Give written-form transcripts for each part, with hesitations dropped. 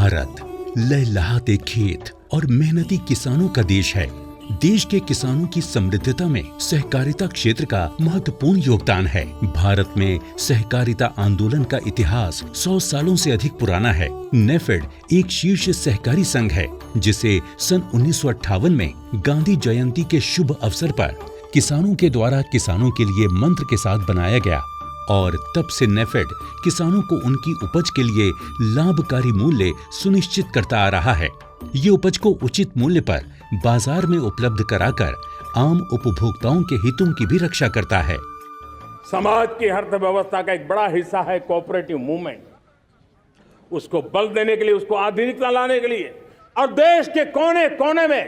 भारत लहलहाते खेत और मेहनती किसानों का देश है। देश के किसानों की समृद्धता में सहकारिता क्षेत्र का महत्वपूर्ण योगदान है। भारत में सहकारिता आंदोलन का इतिहास 100 सालों से अधिक पुराना है। नेफेड एक शीर्ष सहकारी संघ है जिसे सन 1958 में गांधी जयंती के शुभ अवसर पर किसानों के द्वारा किसानों के लिए मंत्र के साथ बनाया गया और तब से नेफेड किसानों को उनकी उपज के लिए लाभकारी मूल्य सुनिश्चित करता आ रहा है। ये उपज को उचित मूल्य पर बाजार में उपलब्ध कराकर आम उपभोक्ताओं के हितों की भी रक्षा करता है। समाज की अर्थव्यवस्था का एक बड़ा हिस्सा है कोऑपरेटिव मूवमेंट। उसको बल देने के लिए, उसको आधुनिकता लाने के लिए और देश के कोने कोने में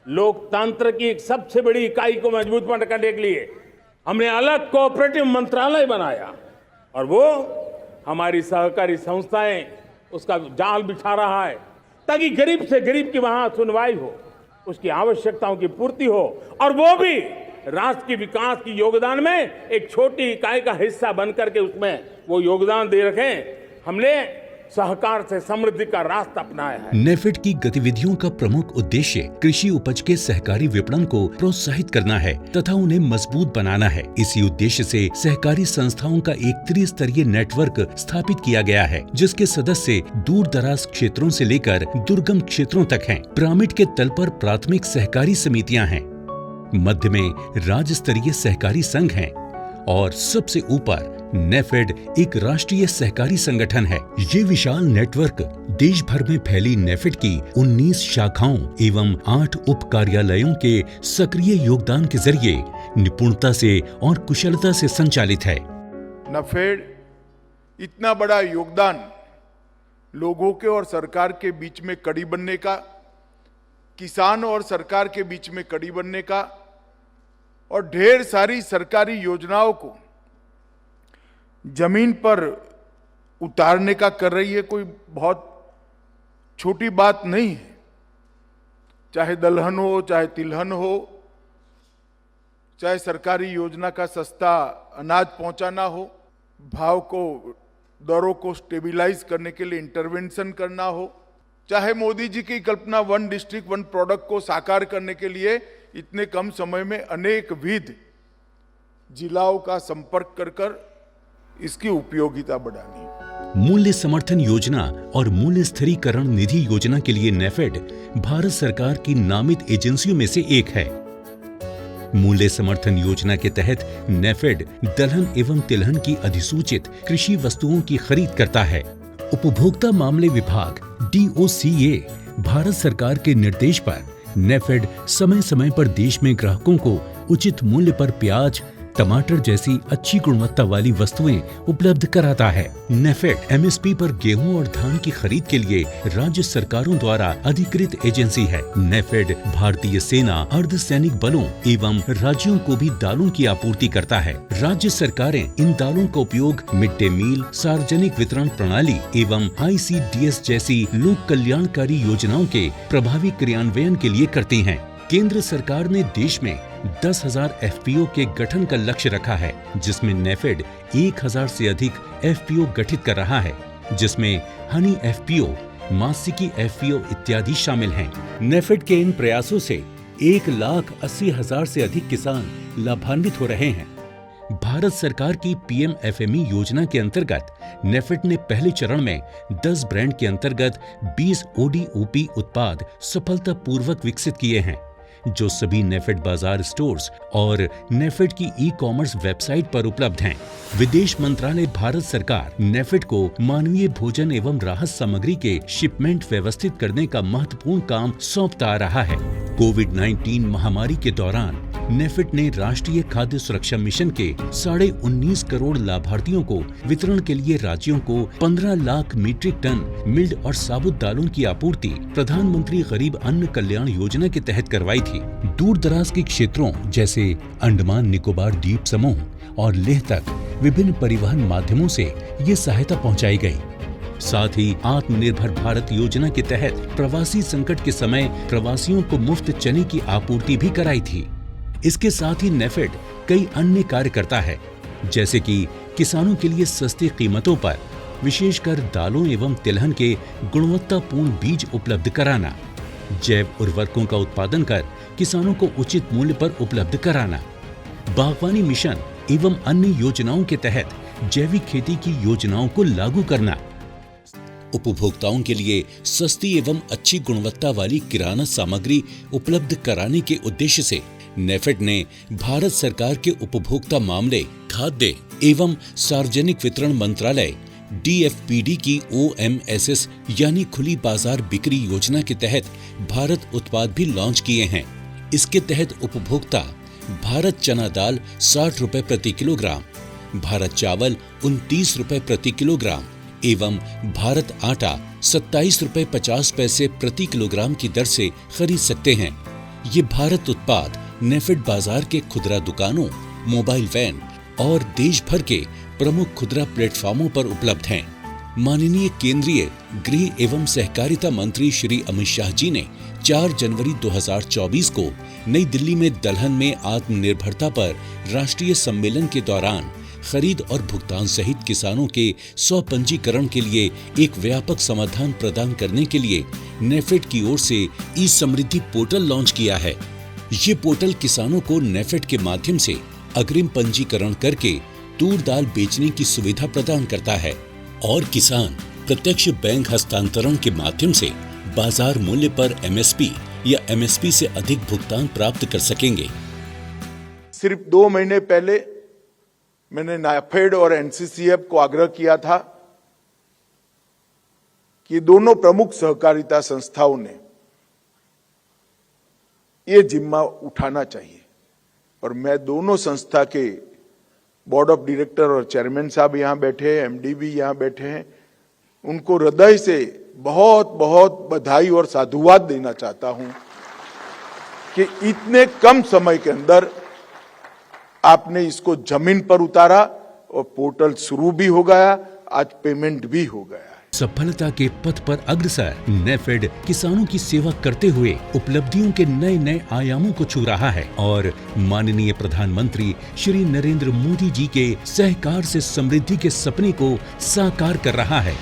लोकतंत्र की एक सबसे बड़ी इकाई को मजबूत करने के लिए हमने अलग कोऑपरेटिव मंत्रालय बनाया और वो हमारी सहकारी संस्थाएं उसका जाल बिछा रहा है ताकि गरीब से गरीब की वहां सुनवाई हो, उसकी आवश्यकताओं की पूर्ति हो और वो भी राष्ट्र के विकास की योगदान में एक छोटी इकाई का हिस्सा बनकर के उसमें वो योगदान दे रखें। हमने सहकार से समृद्धि का रास्ता अपनाया है। नेफेड की गतिविधियों का प्रमुख उद्देश्य कृषि उपज के सहकारी विपणन को प्रोत्साहित करना है तथा उन्हें मजबूत बनाना है। इसी उद्देश्य से सहकारी संस्थाओं का एक त्रिस्तरीय नेटवर्क स्थापित किया गया है जिसके सदस्य दूर दराज क्षेत्रों से लेकर दुर्गम क्षेत्रों तक हैं। पिरामिड के तल पर प्राथमिक सहकारी समितियां हैं, मध्य में राज्य स्तरीय सहकारी संघ हैं और सबसे ऊपर नेफेड एक राष्ट्रीय सहकारी संगठन है। ये विशाल नेटवर्क देश भर में फैली नेफेड की 19 शाखाओं एवं 8 उप कार्यालयों के सक्रिय योगदान के जरिए निपुणता से और कुशलता से संचालित है। नेफेड इतना बड़ा योगदान लोगों के और सरकार के बीच में कड़ी बनने का, किसान और सरकार के बीच में कड़ी बनने का और ढेर सारी सरकारी योजनाओं को जमीन पर उतारने का कर रही है। कोई बहुत छोटी बात नहीं है। चाहे दलहन हो, चाहे तिलहन हो, चाहे सरकारी योजना का सस्ता अनाज पहुंचाना हो, भाव को, दरों को स्टेबलाइज करने के लिए इंटरवेंशन करना हो, चाहे मोदी जी की कल्पना 1 डिस्ट्रिक्ट 1 प्रोडक्ट को साकार करने के लिए इतने कम समय में अनेक विध जिलाओं का संपर्क कर इसकी उपयोगिता बढ़ानी। मूल्य समर्थन योजना और मूल्य स्थिरीकरण निधि योजना के लिए नेफेड भारत सरकार की नामित एजेंसियों में से एक है। मूल्य समर्थन योजना के तहत नेफेड दलहन एवं तिलहन की अधिसूचित कृषि वस्तुओं की खरीद करता है। उपभोक्ता मामले विभाग DOCA भारत सरकार के निर्देश पर नेफेड समय समय पर देश में ग्राहकों को उचित मूल्य पर प्याज, टमाटर जैसी अच्छी गुणवत्ता वाली वस्तुएं उपलब्ध कराता है। नेफेड MSP पर गेहूं और धान की खरीद के लिए राज्य सरकारों द्वारा अधिकृत एजेंसी है। नेफेड भारतीय सेना, अर्धसैनिक बलों एवं राज्यों को भी दालों की आपूर्ति करता है। राज्य सरकारें इन दालों का उपयोग मिड डे मील, सार्वजनिक वितरण प्रणाली एवं ICDS जैसी लोक कल्याणकारी योजनाओं के प्रभावी क्रियान्वयन के लिए करती हैं। केंद्र सरकार ने देश में 10,000 FPO के गठन का लक्ष्य रखा है जिसमें नेफेड 1,000 से अधिक FPO गठित कर रहा है जिसमें हनी FPO, मासिकी FPO इत्यादि शामिल हैं। नेफेड के इन प्रयासों से 1,80,000 से अधिक किसान लाभान्वित हो रहे हैं। भारत सरकार की PM FME योजना के अंतर्गत नेफेड ने पहले चरण में 10 ब्रांड के अंतर्गत 20 ODOP उत्पाद सफलतापूर्वक विकसित किए हैं जो सभी नेफेड बाजार स्टोर्स और नेफेड की ई-कॉमर्स वेबसाइट पर उपलब्ध हैं। विदेश मंत्रालय भारत सरकार नेफेड को मानवीय भोजन एवं राहत सामग्री के शिपमेंट व्यवस्थित करने का महत्वपूर्ण काम सौंपता आ रहा है। कोविड-19 महामारी के दौरान नेफेड ने राष्ट्रीय खाद्य सुरक्षा मिशन के 19.5 करोड़ लाभार्थियों को वितरण के लिए राज्यों को 15 लाख मीट्रिक टन मिल्ड और साबुत दालों की आपूर्ति प्रधानमंत्री गरीब अन्न कल्याण योजना के तहत करवाई थी। दूर दराज के क्षेत्रों जैसे अंडमान निकोबार द्वीप समूह और लेह तक विभिन्न परिवहन माध्यमों से ये सहायता पहुंचाई गई। साथ ही आत्मनिर्भर भारत योजना के तहत प्रवासी संकट के समय प्रवासियों को मुफ्त चने की आपूर्ति भी कराई थी। इसके साथ ही नेफेड कई अन्य कार्य करता है जैसे कि किसानों के लिए सस्ती कीमतों पर विशेषकर दालों एवं तिलहन के गुणवत्तापूर्ण बीज उपलब्ध कराना, जैव उर्वरकों का उत्पादन कर किसानों को उचित मूल्य पर उपलब्ध कराना, बागवानी मिशन एवं अन्य योजनाओं के तहत जैविक खेती की योजनाओं को लागू करना, उपभोक्ताओं के लिए सस्ती एवं अच्छी गुणवत्ता वाली किराना सामग्री उपलब्ध कराने के उद्देश्य से नेफेड ने भारत सरकार के उपभोक्ता मामले, खाद्य एवं सार्वजनिक वितरण मंत्रालय DFPD की OMSS यानी खुली बाजार बिक्री योजना के तहत भारत उत्पाद भी लॉन्च किए हैं। इसके तहत उपभोक्ता भारत चना दाल 60 रुपए प्रति किलोग्राम, भारत चावल 29 रुपए प्रति किलोग्राम एवं भारत आटा 27 रुपए 50 पैसे प्रति किलोग्राम की दर से खरीद सकते हैं। ये भारत उत्पाद नेफेड बाजार के खुदरा दुकानों, मोबाइल वैन और देश भर के प्रमुख खुदरा प्लेटफॉर्मों पर उपलब्ध हैं। माननीय केंद्रीय गृह एवं सहकारिता मंत्री श्री अमित शाह जी ने 4 जनवरी 2024 को नई दिल्ली में दलहन में आत्मनिर्भरता पर राष्ट्रीय सम्मेलन के दौरान खरीद और भुगतान सहित किसानों के स्वपंजीकरण के लिए एक व्यापक समाधान प्रदान करने के लिए नेफेड की ओर से ई समृद्धि पोर्टल लॉन्च किया है। ये पोर्टल किसानों को नेफेड के माध्यम से अग्रिम पंजीकरण करके तूर दाल बेचने की सुविधा प्रदान करता है और किसान प्रत्यक्ष बैंक हस्तांतरण के माध्यम से बाजार मूल्य पर MSP या MSP से अधिक भुगतान प्राप्त कर सकेंगे। सिर्फ 2 महीने पहले मैंने नेफेड और NCCF को आग्रह किया था कि दोनों प्रमुख सहकारिता संस्थाओं ने ये जिम्मा उठाना चाहिए और मैं दोनों संस्था के बोर्ड ऑफ डायरेक्टर और चेयरमैन साहब यहां बैठे हैं, MD भी यहां बैठे हैं, उनको हृदय से बहुत बहुत बधाई और साधुवाद देना चाहता हूं कि इतने कम समय के अंदर आपने इसको जमीन पर उतारा और पोर्टल शुरू भी हो गया, आज पेमेंट भी हो गया। सफलता के पथ पर अग्रसर नेफेड किसानों की सेवा करते हुए उपलब्धियों के नए नए आयामों को छू रहा है और माननीय प्रधानमंत्री श्री नरेंद्र मोदी जी के सहकार से समृद्धि के सपने को साकार कर रहा है।